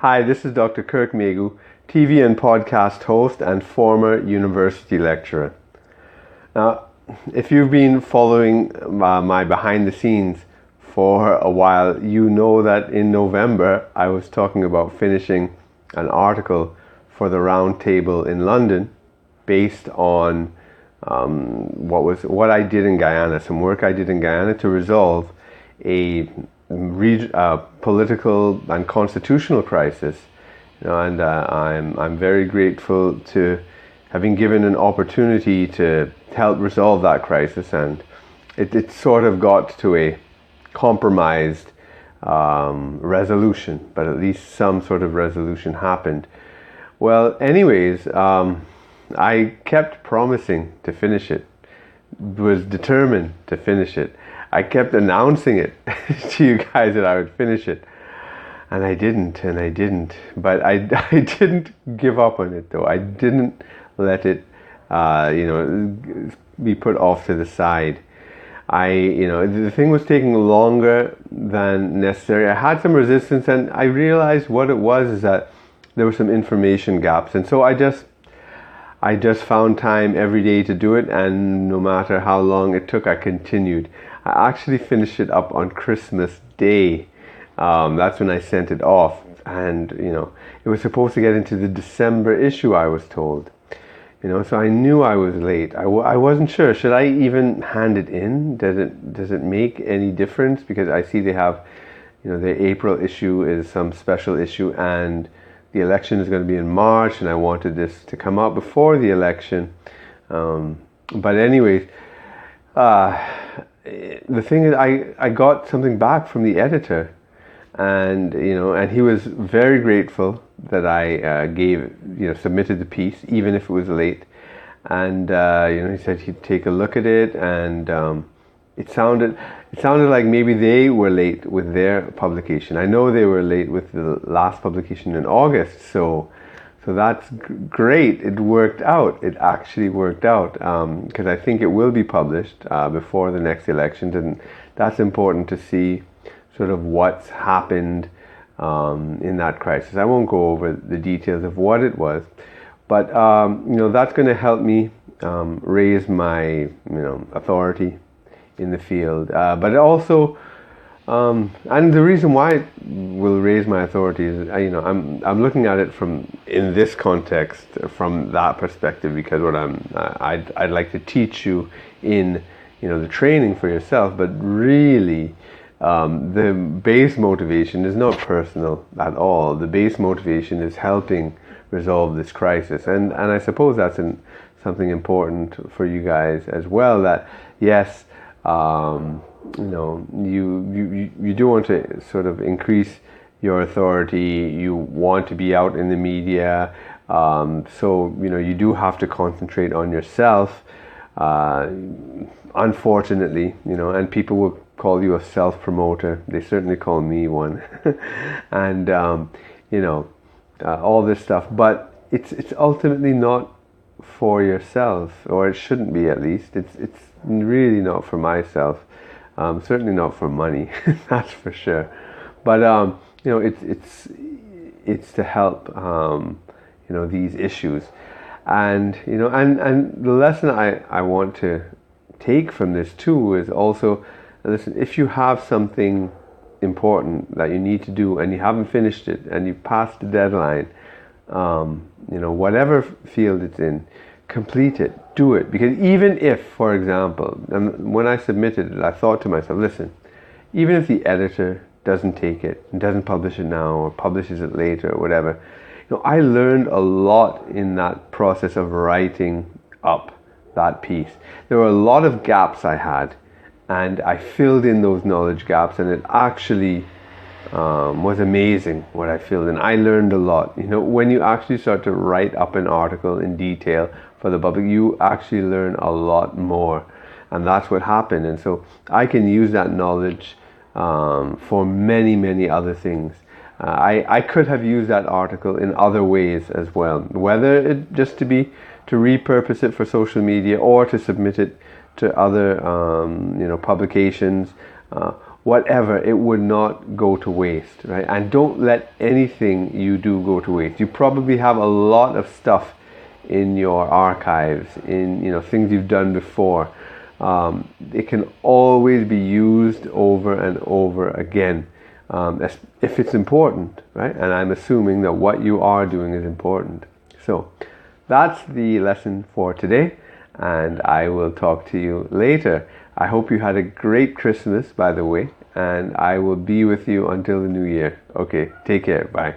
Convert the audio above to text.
Hi, this is Dr. Kirk Megu, TV and podcast host and former university lecturer. Now, if you've been following my behind the scenes for a while, you know that in November I was talking about finishing an article for the Round Table in London based on what I did in Guyana, some work I did in Guyana to resolve a political and constitutional crisis, and I'm very grateful to having given an opportunity to help resolve that crisis, and it sort of got to a compromised resolution, but at least some sort of resolution happened. Well, anyways, I kept promising to finish it, was determined to finish it. I kept announcing it to you guys that I would finish it, and I didn't, but I didn't give up on it though. I didn't let it be put off to the side. The thing was taking longer than necessary. I had some resistance, and I realized what it was is that there were some information gaps, and so I just found time every day to do it, and no matter how long it took, I continued. I actually finished it up on Christmas Day. That's when I sent it off, and it was supposed to get into the December issue, I was told. So I knew I was late. I wasn't sure. Should I even hand it in? Does it make any difference? Because I see they have, the April issue is some special issue, and the election is going to be in March, and I wanted this to come out before the election. But anyways, the thing is, I got something back from the editor, and he was very grateful that I submitted the piece, even if it was late. And he said he'd take a look at it, and it sounded like maybe they were late with their publication. I know they were late with the last publication in August, so that's great. It worked out. It actually worked out, because I think it will be published before the next elections, and that's important to see sort of what's happened in that crisis. I won't go over the details of what it was, but that's going to help me raise my authority in the field, but also and the reason why it will raise my authority is I'm looking at it in this context from that perspective, because what I'd like to teach you in the training for yourself, but really the base motivation is not personal at all. The base motivation is helping resolve this crisis, and I suppose that's something important for you guys as well, that yes, you do want to sort of increase your authority. You want to be out in the media, so you do have to concentrate on yourself, unfortunately, and people will call you a self-promoter. They certainly call me one. And all this stuff, but it's ultimately not for yourself, or it shouldn't be, at least. It's really not for myself, certainly not for money. That's for sure. But it's to help these issues, and and the lesson I want to take from this too is also, listen, if you have something important that you need to do and you haven't finished it and you've passed the deadline, whatever field it's in, complete it, do it. Because even if, for example, and when I submitted it, I thought to myself, listen, even if the editor doesn't take it and doesn't publish it now, or publishes it later, or whatever, I learned a lot in that process of writing up that piece. There were a lot of gaps I had, and I filled in those knowledge gaps, and it actually was amazing what I filled in. I learned a lot. When you actually start to write up an article in detail for the public, you actually learn a lot more, and that's what happened. And so I can use that knowledge for many, many other things. I could have used that article in other ways as well, whether it just to repurpose it for social media, or to submit it to other publications, whatever, it would not go to waste, right? And don't let anything you do go to waste. You probably have a lot of stuff in your archives, in things you've done before. It can always be used over and over again, if it's important, right? And I'm assuming that what you are doing is important. So that's the lesson for today, and I will talk to you later. I hope you had a great Christmas, by the way, and I will be with you until the new year. Okay, take care. Bye.